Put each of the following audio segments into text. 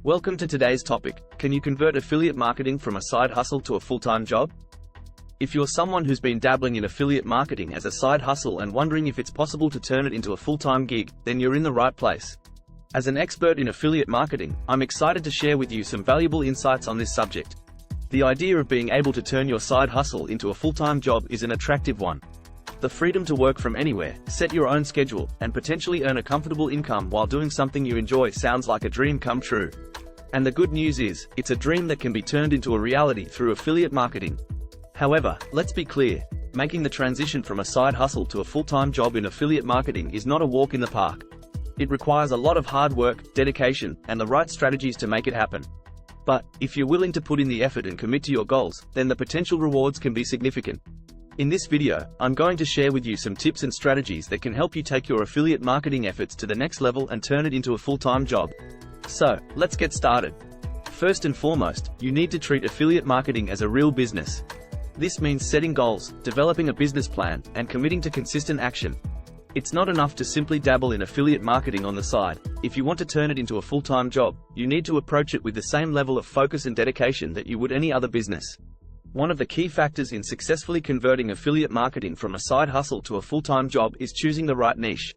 Welcome to today's topic. Can you convert affiliate marketing from a side hustle to a full-time job? If you're someone who's been dabbling in affiliate marketing as a side hustle and wondering if it's possible to turn it into a full-time gig, then you're in the right place. As an expert in affiliate marketing, I'm excited to share with you some valuable insights on this subject. The idea of being able to turn your side hustle into a full-time job is an attractive one. The freedom to work from anywhere, set your own schedule, and potentially earn a comfortable income while doing something you enjoy sounds like a dream come true. And the good news is, it's a dream that can be turned into a reality through affiliate marketing. However, let's be clear, making the transition from a side hustle to a full-time job in affiliate marketing is not a walk in the park. It requires a lot of hard work, dedication, and the right strategies to make it happen. But, if you're willing to put in the effort and commit to your goals, then the potential rewards can be significant. In this video, I'm going to share with you some tips and strategies that can help you take your affiliate marketing efforts to the next level and turn it into a full-time job. So, let's get started. First and foremost, you need to treat affiliate marketing as a real business. This means setting goals, developing a business plan, and committing to consistent action. It's not enough to simply dabble in affiliate marketing on the side. If you want to turn it into a full-time job, you need to approach it with the same level of focus and dedication that you would any other business. One of the key factors in successfully converting affiliate marketing from a side hustle to a full-time job is choosing the right niche.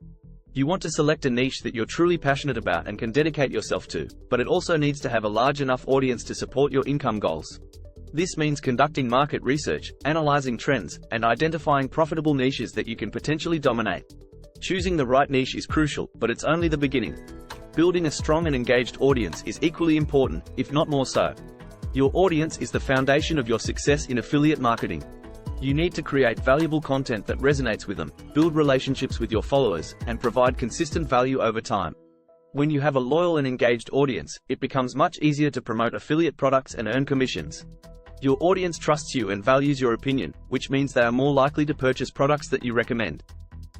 You want to select a niche that you're truly passionate about and can dedicate yourself to, but it also needs to have a large enough audience to support your income goals. This means conducting market research, analyzing trends, and identifying profitable niches that you can potentially dominate. Choosing the right niche is crucial, but it's only the beginning. Building a strong and engaged audience is equally important, if not more so. Your audience is the foundation of your success in affiliate marketing. You need to create valuable content that resonates with them, build relationships with your followers, and provide consistent value over time. When you have a loyal and engaged audience, it becomes much easier to promote affiliate products and earn commissions. Your audience trusts you and values your opinion, which means they are more likely to purchase products that you recommend.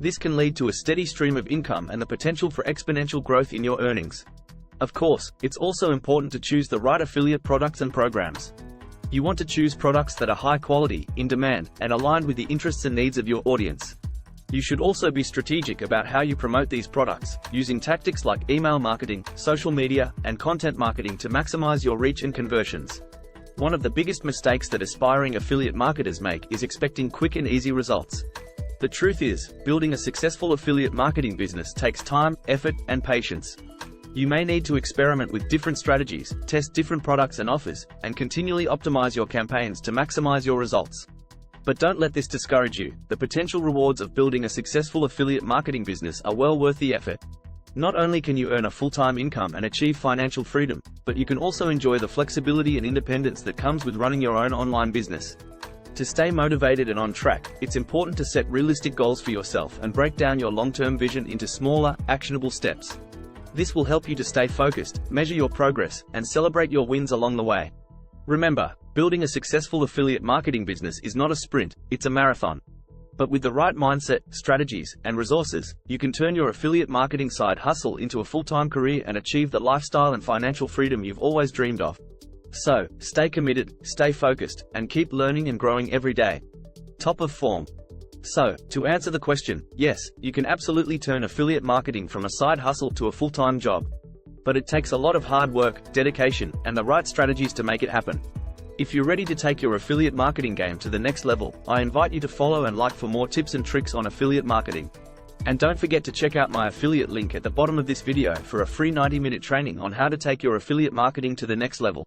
This can lead to a steady stream of income and the potential for exponential growth in your earnings. Of course, it's also important to choose the right affiliate products and programs. You want to choose products that are high quality, in demand, and aligned with the interests and needs of your audience. You should also be strategic about how you promote these products, using tactics like email marketing, social media, and content marketing to maximize your reach and conversions. One of the biggest mistakes that aspiring affiliate marketers make is expecting quick and easy results. The truth is, building a successful affiliate marketing business takes time, effort, and patience. You may need to experiment with different strategies, test different products and offers, and continually optimize your campaigns to maximize your results. But don't let this discourage you. The potential rewards of building a successful affiliate marketing business are well worth the effort. Not only can you earn a full-time income and achieve financial freedom, but you can also enjoy the flexibility and independence that comes with running your own online business. To stay motivated and on track, it's important to set realistic goals for yourself and break down your long-term vision into smaller, actionable steps. This will help you to stay focused, measure your progress, and celebrate your wins along the way. Remember, building a successful affiliate marketing business is not a sprint, it's a marathon. But with the right mindset, strategies, and resources, you can turn your affiliate marketing side hustle into a full-time career and achieve the lifestyle and financial freedom you've always dreamed of. So, stay committed, stay focused, and keep learning and growing every day. Top of form. So, to answer the question, yes, you can absolutely turn affiliate marketing from a side hustle to a full-time job. But it takes a lot of hard work, dedication, and the right strategies to make it happen. If you're ready to take your affiliate marketing game to the next level, I invite you to follow and like for more tips and tricks on affiliate marketing. And don't forget to check out my affiliate link at the bottom of this video for a free 90-minute training on how to take your affiliate marketing to the next level.